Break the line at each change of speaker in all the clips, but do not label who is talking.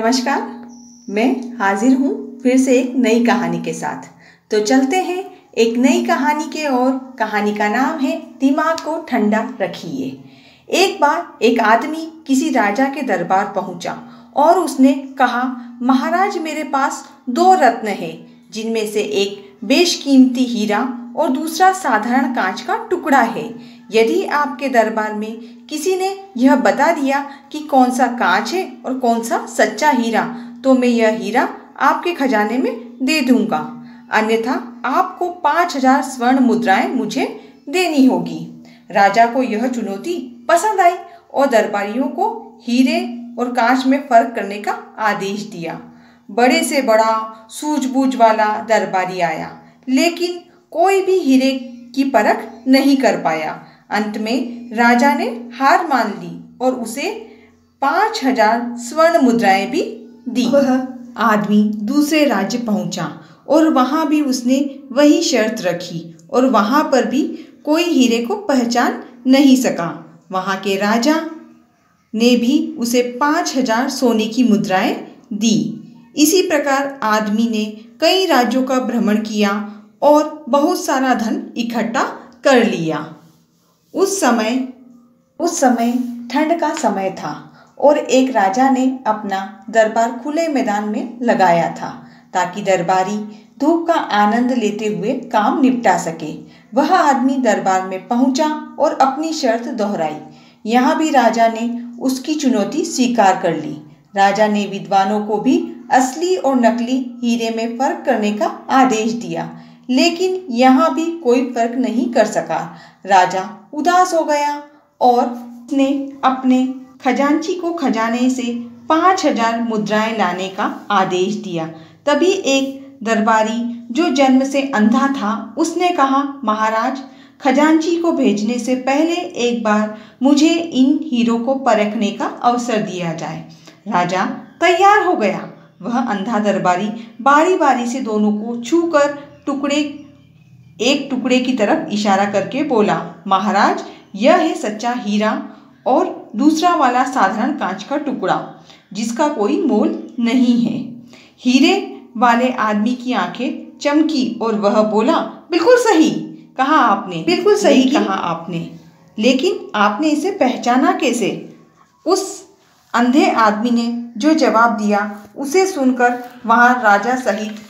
नमस्कार, मैं हाजिर हूँ फिर से एक नई कहानी के साथ। तो चलते हैं एक नई कहानी के ओर। कहानी का नाम है दिमाग को ठंडा रखिए। एक बार एक आदमी किसी राजा के दरबार पहुंचा और उसने कहा, महाराज मेरे पास 2 रत्न हैं, जिनमें से एक बेशकीमती हीरा और दूसरा साधारण कांच का टुकड़ा है। यदि आपके दरबार में किसी ने यह बता दिया कि कौन सा कांच है और कौन सा सच्चा हीरा, तो मैं यह हीरा आपके खजाने में दे दूंगा, अन्यथा आपको 5000 स्वर्ण मुद्राएं मुझे देनी होगी। राजा को यह चुनौती पसंद आई और दरबारियों को हीरे और कांच में फर्क करने का आदेश दिया। बड़े से बड़ा सूझबूझ वाला दरबारी आया, लेकिन कोई भी हीरे की परख नहीं कर पाया। अंत में राजा ने हार मान ली और उसे 5000 स्वर्ण मुद्राएं भी दी। वह आदमी दूसरे राज्य पहुंचा और वहां भी उसने वही शर्त रखी और वहां पर भी कोई हीरे को पहचान नहीं सका। वहां के राजा ने भी उसे 5000 सोने की मुद्राएं दी। इसी प्रकार आदमी ने कई राज्यों का भ्रमण किया और बहुत सारा धन इकट्ठा कर लिया। उस समय ठंड का समय था और एक राजा ने अपना दरबार खुले मैदान में लगाया था, ताकि दरबारी धूप का आनंद लेते हुए काम निपटा सके। वह आदमी दरबार में पहुंचा और अपनी शर्त दोहराई। यहाँ भी राजा ने उसकी चुनौती स्वीकार कर ली। राजा ने विद्वानों को भी असली और नकली हीरे में फर्क करने का आदेश दिया, लेकिन यहाँ भी कोई फर्क नहीं कर सका। राजा उदास हो गया और उसने अपने खजांची को खजाने से 5000 मुद्राएं लाने का आदेश दिया। तभी एक दरबारी जो जन्म से अंधा था, उसने कहा, महाराज खजांची को भेजने से पहले एक बार मुझे इन हीरों को परखने का अवसर दिया जाए। राजा तैयार हो गया। वह अंधा दरबारी बारी बारी से दोनों को छूकर एक टुकड़े की तरफ इशारा करके बोला, महाराज यह है सच्चा हीरा और दूसरा वाला साधारण कांच का टुकड़ा, जिसका कोई मोल नहीं है। हीरे वाले आदमी की आंखें चमकी और वह बोला, बिल्कुल सही कहा आपने, बिल्कुल सही कहा आपने, लेकिन आपने इसे पहचाना कैसे? उस अंधे आदमी ने जो जवाब दिया, उसे सुनकर वहां राजा सहित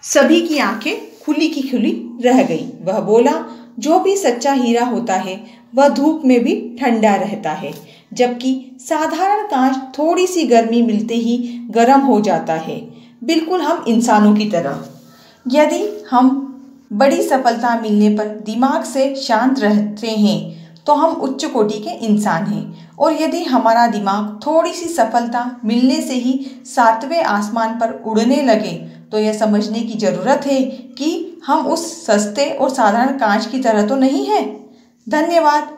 सभी की आंखें खुली की खुली रह गई। वह बोला, जो भी सच्चा हीरा होता है वह धूप में भी ठंडा रहता है, जबकि साधारण कांच थोड़ी सी गर्मी मिलते ही गर्म हो जाता है, बिल्कुल हम इंसानों की तरह। यदि हम बड़ी सफलता मिलने पर दिमाग से शांत रहते हैं तो हम उच्च कोटि के इंसान हैं, और यदि हमारा दिमाग थोड़ी सी सफलता मिलने से ही 7वें आसमान पर उड़ने लगे, तो यह समझने की ज़रूरत है कि हम उस सस्ते और साधारण कांच की तरह तो नहीं है। धन्यवाद।